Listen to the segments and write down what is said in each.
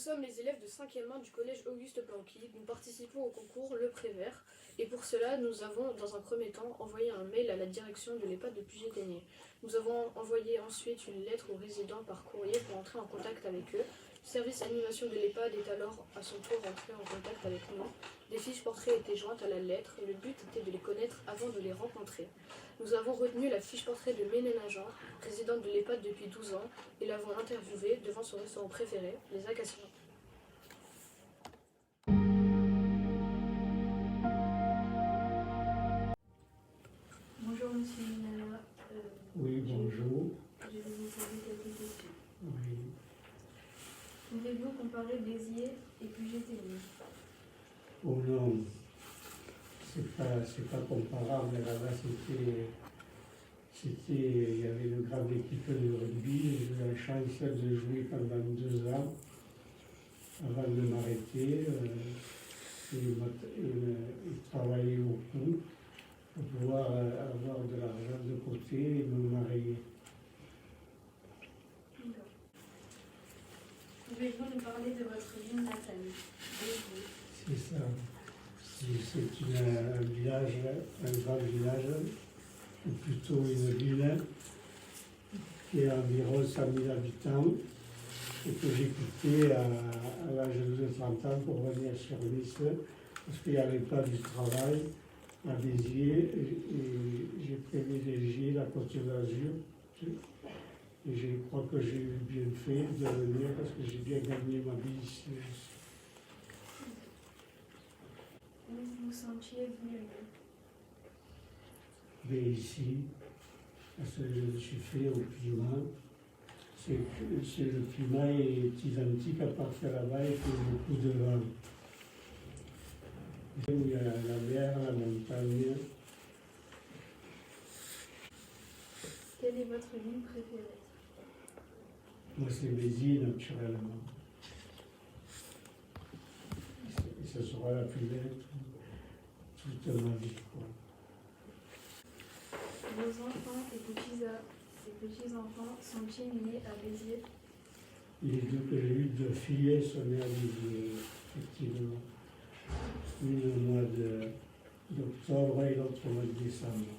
sommes les élèves de 5e 1 du collège Auguste Blanqui. Nous participons au concours Le Prévert et pour cela, nous avons dans un premier temps envoyé un mail à la direction de l'EHPAD de Puget-Théniers. Nous avons envoyé ensuite une lettre aux résidents par courrier pour entrer en contact avec eux. Le service animation de l'EHPAD est alors à son tour entré en contact avec nous. Des fiches portraits étaient jointes à la lettre. Le but était de les connaître avant de les rencontrer. Nous avons retenu la fiche portrait de Ménène Jean, résidente de l'EHPAD depuis 12 ans, et l'avons interviewée devant son restaurant préféré, les Acacias. Bonjour Monsieur Minala. Oui, bonjour. Je vais vous poser quelques questions. Oui. Pouvez-vous comparer Béziers et Puget-Théniers? Oh non, c'est pas comparable. Là-bas, il y avait une grande équipe de rugby. J'ai eu la chance de jouer pendant 2 ans avant de m'arrêter et travailler beaucoup pour pouvoir avoir de l'argent de côté et me marier. D'accord. Pouvez-vous nous parler de votre ville natale? C'est ça. C'est un village, un grand village, ou plutôt une ville qui a environ 100 000 habitants et que j'ai quitté à l'âge de 30 ans pour venir sur Nice parce qu'il n'y avait pas du travail à Béziers et j'ai privilégié la Côte d'Azur. Et je crois que j'ai bien fait de venir parce que j'ai bien gagné ma vie ici. Où vous sentiez mieux? Mais ici, parce que je suis fait au climat, le climat est identique à part que là-bas il fait beaucoup de vent. Il y a la mer, la montagne. Quelle est votre ville préférée? Moi, c'est Béziers, naturellement. Et ce sera la plus belle toute ma vie, quoi. Vos enfants et petits-enfants sont-ils nés à Béziers? Les deux que j'ai eu, 2 filles, sont nées à Béziers, effectivement. Une au mois d'octobre et l'autre au mois de décembre.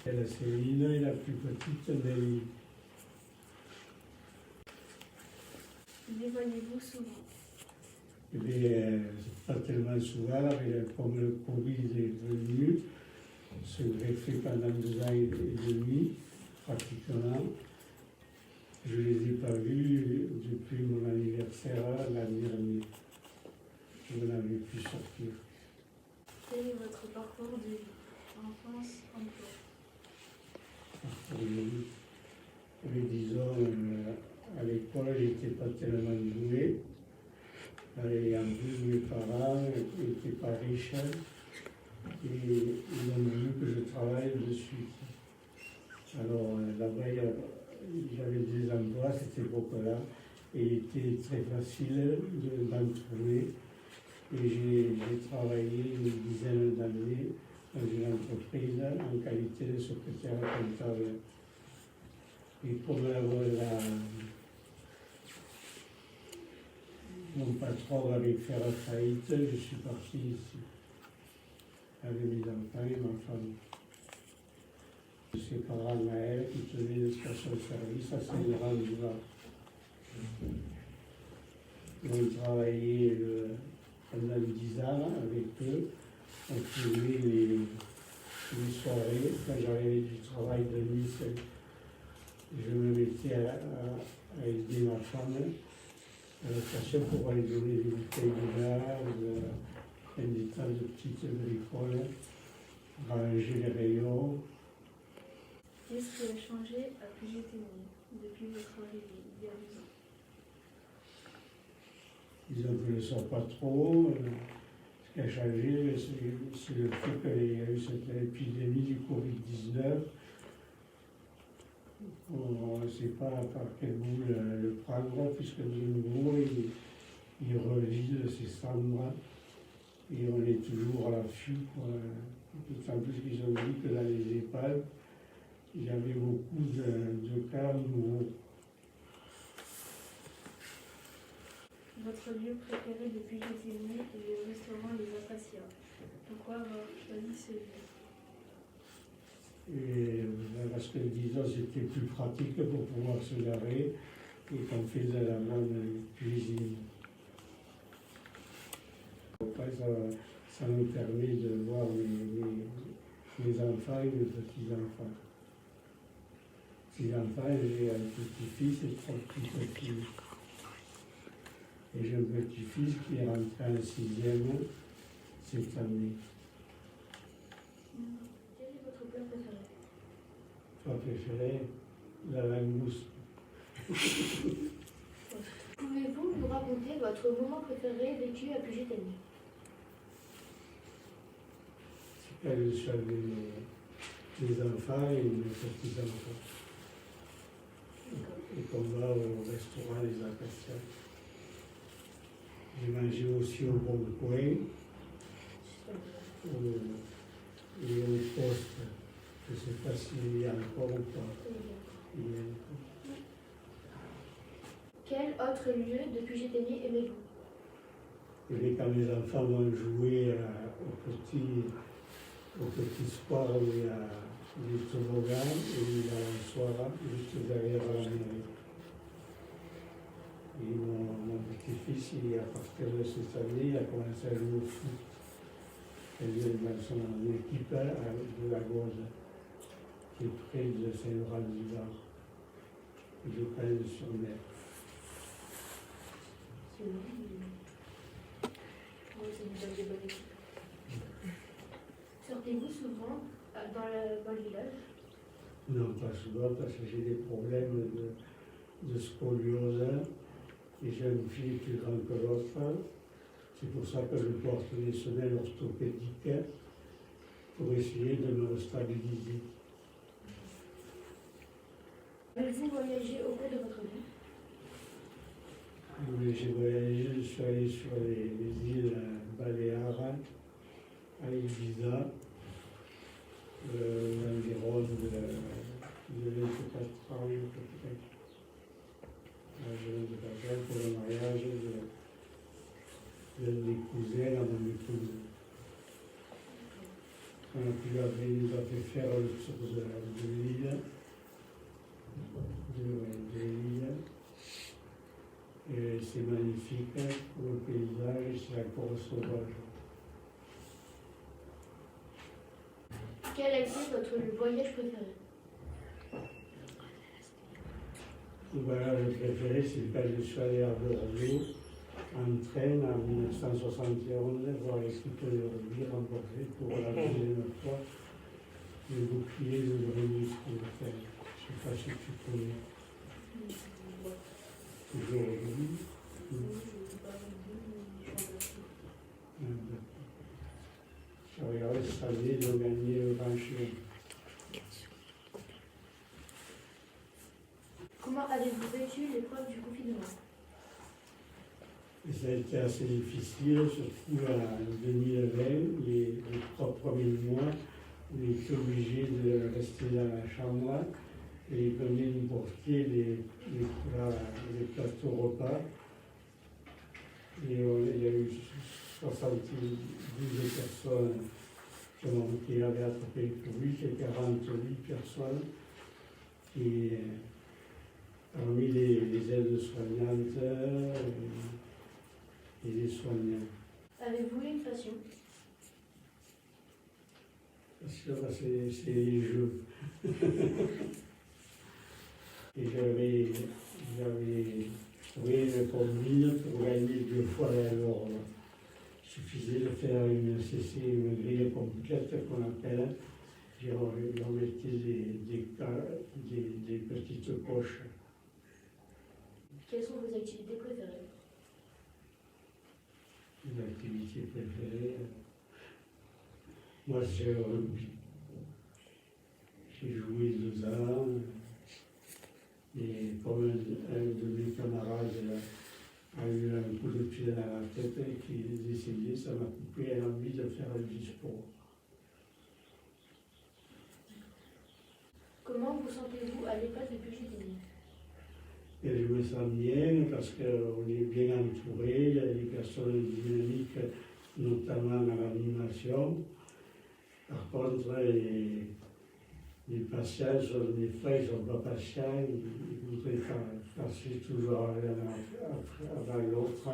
Elle, c'est Céline et la plus petite, Nelly. Les voyez-vous souvent? Eh bien, pas tellement souvent, mais comme le Covid est venu, se greffer pendant 2 ans et demi, pratiquement. Je ne les ai pas vus depuis mon anniversaire l'année dernière. Je n'avais pu sortir. Quel est votre parcours de vie? Enfance, emploi? Mais disons, à l'école, j'étais pas tellement doué. Et en plus, mes parents n'étaient pas riches. Et ils ont voulu que je travaille de suite. Alors là-bas, j'avais des emplois à cette époque-là. Et il était très facile d'en trouver. Et j'ai travaillé une dizaine d'années dans une entreprise en qualité de secrétaire comptable. Et comme mon patron allait faire faillite, je suis parti ici, avec mes enfants et ma femme. Ses parents à elle qui tenaient une station-service à Saint-Laurent-du-Var. On travaillait pendant 10 ans avec eux. On faisait les soirées. Quand j'avais du travail de Nice, je me mettais à aider ma femme à la station pour aller donner des bouteilles de gaz, des tas de petites bricoles, ranger les rayons. Qu'est-ce qui a changé à Puget-Théniers depuis votre arrivée il y a 2 ans? Disons que je ne sors pas trop. Ce qui a changé, c'est le fait qu'il y a eu cette épidémie du Covid-19. On ne sait pas par quel bout le prendre, puisque de nouveau, il revide ses cendres et on est toujours à l'affût. D'autant plus qu'ils ont dit que dans les EHPAD, il y avait beaucoup de cas nouveaux. Votre lieu préféré depuis que j'étais née est le restaurant Les Acacias. Pourquoi avoir choisi ce lieu? Et parce que disons c'était plus pratique pour pouvoir se garer et qu'on faisait la bonne cuisine. Après, ça nous permet de voir mes enfants et mes petits-enfants. Petits-enfants, j'ai un petit-fils et 3 petits-petits. Et j'ai un petit-fils qui est rentré en 6e cette année. Quel est votre plat préféré? Plat préféré, la langouste. Pouvez-vous nous raconter votre moment préféré vécu à Puget-Théniers? C'est quand je suis avec mes enfants et mes petits-enfants. Et qu'on va au restaurant Les Acacias. J'ai mangé aussi au Bon Coin et au Poste. Je ne sais pas s'il y a encore ou pas. Il y a encore. Quel autre lieu de Puget-Théniers aimez-vous? Et quand mes enfants vont jouer au petit sport où il y a des toboggans et il y a un soir juste derrière la mairie. Et mon petit-fils, à partir de cette année, il a commencé à jouer au foot. Il est dans son équipe de la Gauze, qui est près de Saint-Laurent-du-Var, de Cannes-sur-Mer. C'est une bonne équipe. Sortez-vous souvent dans le village? Non, pas souvent, parce que j'ai des problèmes de scoliose. Et j'ai une fille plus grande que l'autre. C'est pour ça que je porte des semelles orthopédiques pour essayer de me stabiliser. Avez-vous voyagé au cours de votre vie? Oui, j'ai voyagé, je suis allé sur les îles Baléares, à Ibiza, environ de 24 ans, peut-être. Je viens de passer pour le mariage de mes cousins à mon épouse. On nous a fait faire le tour de l'île, et c'est magnifique pour le paysage, c'est encore sauvage. Quel a été votre voyage préféré? Le voyage préféré, c'est quand je suis allé à Bordeaux en train en 1971 voir l'équipe de rugby remporter pour la deuxième fois le bouclier de Brennus. Je ne sais pas si tu connais. Toujours rugby. J'ai regardé cette année, ils ont gagné le Grand Chelem. Comment avez-vous vécu l'épreuve du confinement? Et ça a été assez difficile, surtout en 2020, les 3 premiers mois, on était obligé de rester dans la chambre et ils venaient nous porter les plateaux repas. Et il y a eu 72 personnes qui avaient attrapé le Covid et 48 personnes qui, parmi les aides-soignantes et les soignants. Avez-vous une passion? Parce que c'est les jeux. Et j'avais trouvé une combine pour gagner 2 fois l'or. Il suffisait de faire une grille complète qu'on appelle. Et on mettait des petites poches. Quelles sont vos activités préférées? Mes activités préférées. Moi, c'est le rugby. J'ai joué 2 ans. Et comme un de mes camarades a eu un coup de pied dans la tête et qui est décédé, ça m'a coupé l'envie de faire du sport. Comment vous sentez-vous à l'époque de Puget-Théniers? Et je me sens bien parce qu'on est bien entouré, il y a des personnes dynamiques, notamment à l'animation. Par contre, les patients, des fois, ils ne sont pas patients, ils voudraient passer toujours l'un avant l'autre.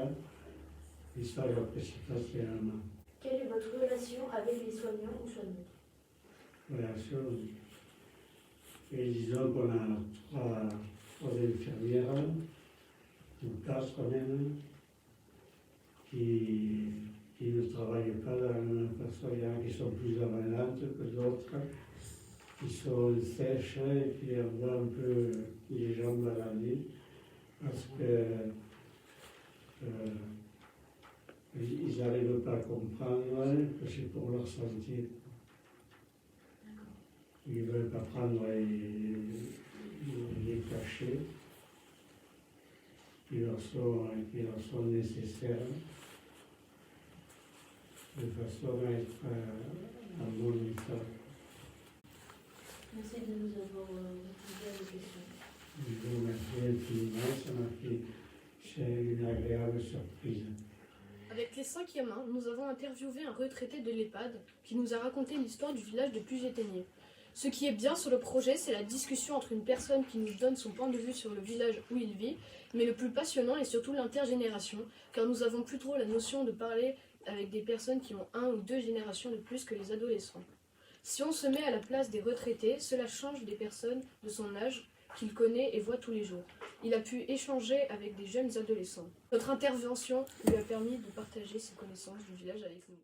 Et ça, j'apprécie particulièrement. Quelle est votre relation avec les soignants ou soignantes? Relation. Et disons qu'on a trois infirmières, ou quatre même, qui ne travaillent pas de la même façon. Il y en a qui sont plus avanantes que d'autres, qui sont sèches et qui envoient un peu les jambes à la nuit, parce que ils n'arrivent pas à comprendre que c'est pour leur santé. Ils ne veulent pas prendre les cachets qui leur sont nécessaires de façon à être en bon état. Merci de nous avoir répondu à vos questions. Je vous remercie infiniment, ça m'a fait une agréable surprise. Avec les 5e, nous avons interviewé un retraité de l'EHPAD qui nous a raconté l'histoire du village de Puget-Théniers. Ce qui est bien sur le projet, c'est la discussion entre une personne qui nous donne son point de vue sur le village où il vit, mais le plus passionnant est surtout l'intergénération, car nous avons plus trop la notion de parler avec des personnes qui ont 1 ou 2 générations de plus que les adolescents. Si on se met à la place des retraités, cela change des personnes de son âge qu'il connaît et voit tous les jours. Il a pu échanger avec des jeunes adolescents. Notre intervention lui a permis de partager ses connaissances du village avec nous.